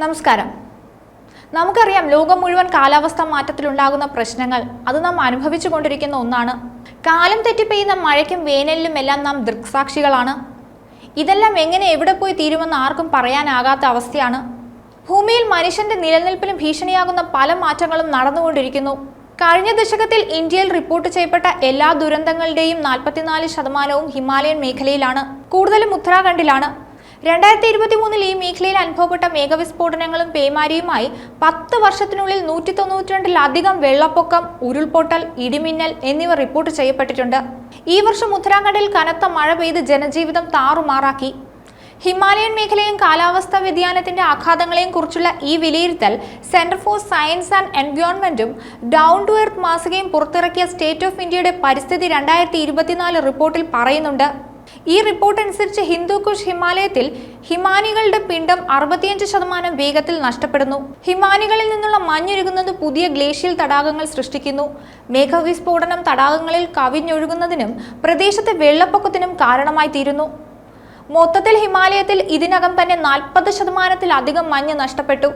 നമസ്കാരം. നമുക്കറിയാം, ലോകം മുഴുവൻ കാലാവസ്ഥാ മാറ്റത്തിലുണ്ടാകുന്ന പ്രശ്നങ്ങൾ അത് നാം അനുഭവിച്ചുകൊണ്ടിരിക്കുന്ന ഒന്നാണ്. കാലം തെറ്റി പെയ്യുന്ന മഴയ്ക്കും വേനലിലും എല്ലാം നാം ദൃക്സാക്ഷികളാണ്. ഇതെല്ലാം എങ്ങനെ എവിടെ പോയി തീരുമെന്ന് ആർക്കും പറയാനാകാത്ത അവസ്ഥയാണ്. ഭൂമിയിൽ മനുഷ്യന്റെ നിലനിൽപ്പിന് ഭീഷണിയാകുന്ന പല മാറ്റങ്ങളും നടന്നുകൊണ്ടിരിക്കുന്നു. കഴിഞ്ഞ ദശകത്തിൽ ഇന്ത്യയിൽ റിപ്പോർട്ട് ചെയ്യപ്പെട്ട എല്ലാ ദുരന്തങ്ങളുടെയും 44% ഹിമാലയൻ മേഖലയിലാണ്, കൂടുതലും ഉത്തരാഖണ്ഡിലാണ്. 2023 ഈ മേഖലയിൽ അനുഭവപ്പെട്ട മേഘവിസ്ഫോടനങ്ങളും പേമാരിയുമായി 10 വർഷത്തിനുള്ളിൽ 192-ലധികം വെള്ളപ്പൊക്കം, ഉരുൾപൊട്ടൽ, ഇടിമിന്നൽ എന്നിവ റിപ്പോർട്ട് ചെയ്യപ്പെട്ടിട്ടുണ്ട്. ഈ വർഷം ഉത്തരാഖണ്ഡിൽ കനത്ത മഴ പെയ്ത് ജനജീവിതം താറുമാറാക്കി. ഹിമാലയൻ മേഖലയും കാലാവസ്ഥാ വ്യതിയാനത്തിന്റെ ആഘാതങ്ങളെയും കുറിച്ചുള്ള ഈ വിലയിരുത്തൽ സെന്റർ ഫോർ സയൻസ് ആൻഡ് എൻവയോൺമെന്റും ഡൗൺ ടു എർത്ത് മാസികയും പുറത്തിറക്കിയ സ്റ്റേറ്റ് ഓഫ് ഇന്ത്യയുടെ പരിസ്ഥിതി 2024 റിപ്പോർട്ടിൽ പറയുന്നുണ്ട്. ഈ റിപ്പോർട്ട് അനുസരിച്ച് ഹിന്ദുക്കുഷ് ഹിമാലയത്തിൽ ഹിമാനികളുടെ പിണ്ഡം 65% വേഗത്തിൽ നഷ്ടപ്പെടുന്നു. ഹിമാനികളിൽ നിന്നുള്ള മഞ്ഞൊഴുകുന്നത് പുതിയ ഗ്ലേഷ്യൽ തടാകങ്ങൾ സൃഷ്ടിക്കുന്നു. മേഘവിസ്ഫോടനം തടാകങ്ങളിൽ കവിഞ്ഞൊഴുകുന്നതിനും പ്രദേശത്തെ വെള്ളപ്പൊക്കത്തിനും കാരണമായി തീരുന്നു. മൊത്തത്തിൽ ഹിമാലയത്തിൽ ഇതിനകം തന്നെ 40%-ലധികം മഞ്ഞ് നഷ്ടപ്പെട്ടു.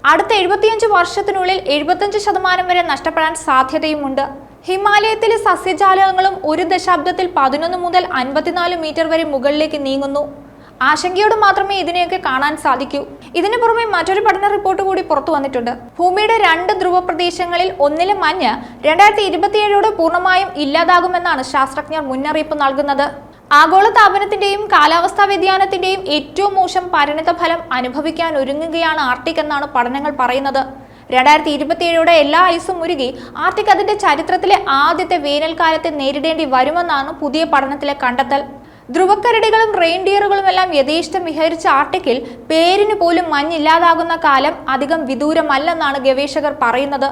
അടുത്ത 75 വർഷത്തിനുള്ളിൽ 75% വരെ നഷ്ടപ്പെടാൻ സാധ്യതയുമുണ്ട്. ഹിമാലയത്തിലെ സസ്യജാലകങ്ങളും ഒരു ദശാബ്ദത്തിൽ 11 മുതൽ 54 മീറ്റർ വരെ മുകളിലേക്ക് നീങ്ങുന്നു. ആശങ്കയോട് മാത്രമേ ഇതിനെയൊക്കെ കാണാൻ സാധിക്കൂ. ഇതിനു പുറമെ മറ്റൊരു പഠന റിപ്പോർട്ട് കൂടി പുറത്തു വന്നിട്ടുണ്ട്. ഭൂമിയുടെ 2 ധ്രുവ പ്രദേശങ്ങളിൽ ഒന്നിലെ മഞ്ഞ് 2027 പൂർണ്ണമായും ഇല്ലാതാകുമെന്നാണ് ശാസ്ത്രജ്ഞർ മുന്നറിയിപ്പ് നൽകുന്നത്. ആഗോള താപനത്തിന്റെയും കാലാവസ്ഥാ വ്യതിയാനത്തിന്റെയും ഏറ്റവും മോശം പരിണിത ഫലം അനുഭവിക്കാൻ ഒരുങ്ങുകയാണ് ആർട്ടിക് എന്നാണ് പഠനങ്ങൾ പറയുന്നത്. 2027 എല്ലാ ഐസും ഉരുകി ആർട്ടിക് അതിന്റെ ചരിത്രത്തിലെ ആദ്യത്തെ വേനൽക്കാലത്തെ നേരിടേണ്ടി വരുമെന്നാണ് പുതിയ പഠനത്തിലെ കണ്ടെത്തൽ. ധ്രുവക്കരടികളും റെയിൻഡിയറുകളും എല്ലാം യഥേഷ്ടം വിഹരിച്ച ആർട്ടിക്കിൽ പേരിന് പോലും മഞ്ഞില്ലാതാകുന്ന കാലം അധികം വിദൂരമല്ലെന്നാണ് ഗവേഷകർ പറയുന്നത്.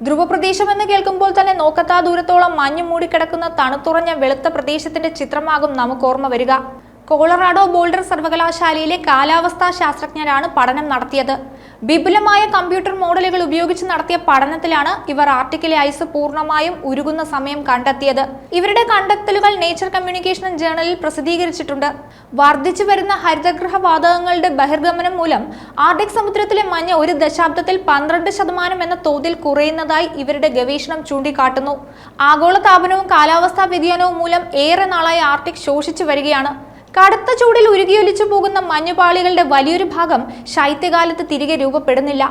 ധ്രുവപ്രദേശം എന്ന് കേൾക്കുമ്പോൾ തന്നെ നോക്കത്താ ദൂരത്തോളം മഞ്ഞ് മൂടിക്കിടക്കുന്ന തണുത്തുറഞ്ഞ വെളുത്ത പ്രദേശത്തിന്റെ ചിത്രമാകും നമുക്ക് ഓർമ്മ വരിക. കൊളറാഡോ ബോൾഡർ സർവകലാശാലയിലെ കാലാവസ്ഥാ ശാസ്ത്രജ്ഞരാണ് പഠനം നടത്തിയത്. വിപുലമായ കമ്പ്യൂട്ടർ മോഡലുകൾ ഉപയോഗിച്ച് നടത്തിയ പഠനത്തിലാണ് ഇവർ ആർട്ടിക്കിലെ ഐസ് പൂർണ്ണമായും ഉരുകുന്ന സമയം കണ്ടെത്തിയത്. ഇവരുടെ കണ്ടെത്തലുകൾ നേച്ചർ കമ്മ്യൂണിക്കേഷൻ ജേണലിൽ പ്രസിദ്ധീകരിച്ചിട്ടുണ്ട്. വർദ്ധിച്ചു വരുന്ന ഹരിതഗൃഹ വാതകങ്ങളുടെ ബഹിർഗമനം മൂലം ആർട്ടിക് സമുദ്രത്തിലെ മഞ്ഞ് ഒരു ദശാബ്ദത്തിൽ 12% എന്ന തോതിൽ കുറയുന്നതായി ഇവരുടെ ഗവേഷണം ചൂണ്ടിക്കാട്ടുന്നു. ആഗോള താപനവും കാലാവസ്ഥാ വ്യതിയാനവും മൂലം ഏറെ നാളായി ആർട്ടിക് ശോഷിച്ചു വരികയാണ്. കടുത്ത ചൂടിൽ ഉരുകിയൊലിച്ചു പോകുന്ന മഞ്ഞുപാളികളുടെ വലിയൊരു ഭാഗം ശൈത്യകാലത്ത് തിരികെ രൂപപ്പെടുന്നില്ല.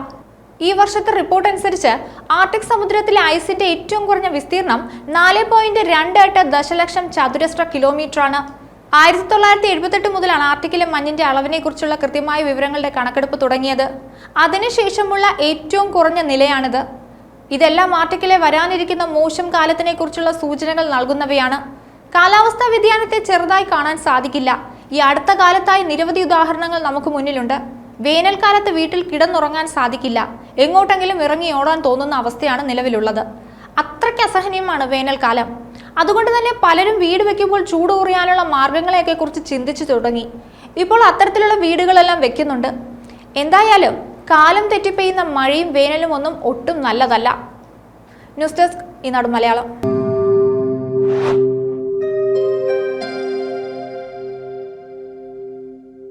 ഈ വർഷത്തെ റിപ്പോർട്ട് അനുസരിച്ച് ആർട്ടിക് സമുദ്രത്തിലെ ഐസിന്റെ ഏറ്റവും കുറഞ്ഞ വിസ്തീർണം 4.28 ദശലക്ഷം ചതുരശ്ര കിലോമീറ്ററാണ്. 1978 മുതലാണ് ആർട്ടിക്കിലെ മഞ്ഞിന്റെ അളവിനെ കുറിച്ചുള്ള കൃത്യമായ വിവരങ്ങളുടെ കണക്കെടുപ്പ് തുടങ്ങിയത്. അതിനുശേഷമുള്ള ഏറ്റവും കുറഞ്ഞ നിലയാണിത്. ഇതെല്ലാം ആർട്ടിക്കിലെ വരാനിരിക്കുന്ന മോശം കാലത്തിനെ കുറിച്ചുള്ള സൂചനകൾ നൽകുന്നവയാണ്. കാലാവസ്ഥാ വ്യതിയാനത്തെ ചെറുതായി കാണാൻ സാധിക്കില്ല. ഈ അടുത്ത കാലത്തായി നിരവധി ഉദാഹരണങ്ങൾ നമുക്ക് മുന്നിലുണ്ട്. വേനൽക്കാലത്ത് വീട്ടിൽ കിടന്നുറങ്ങാൻ സാധിക്കില്ല. എങ്ങോട്ടെങ്കിലും ഇറങ്ങി ഓടാൻ തോന്നുന്ന അവസ്ഥയാണ് നിലവിലുള്ളത്. അത്രയ്ക്ക് അസഹനീയമാണ് വേനൽക്കാലം. അതുകൊണ്ട് തന്നെ പലരും വീട് വെക്കുമ്പോൾ ചൂട് കുറയാനുള്ള മാർഗങ്ങളെയൊക്കെ കുറിച്ച് ചിന്തിച്ചു തുടങ്ങി. ഇപ്പോൾ അത്തരത്തിലുള്ള വീടുകളെല്ലാം വെക്കുന്നുണ്ട്. എന്തായാലും കാലം തെറ്റിപ്പെയ്യുന്ന മഴയും വേനലും ഒന്നും ഒട്ടും നല്ലതല്ല. ന്യൂസ് ഡെസ്ക് ഈനാട് മലയാളം.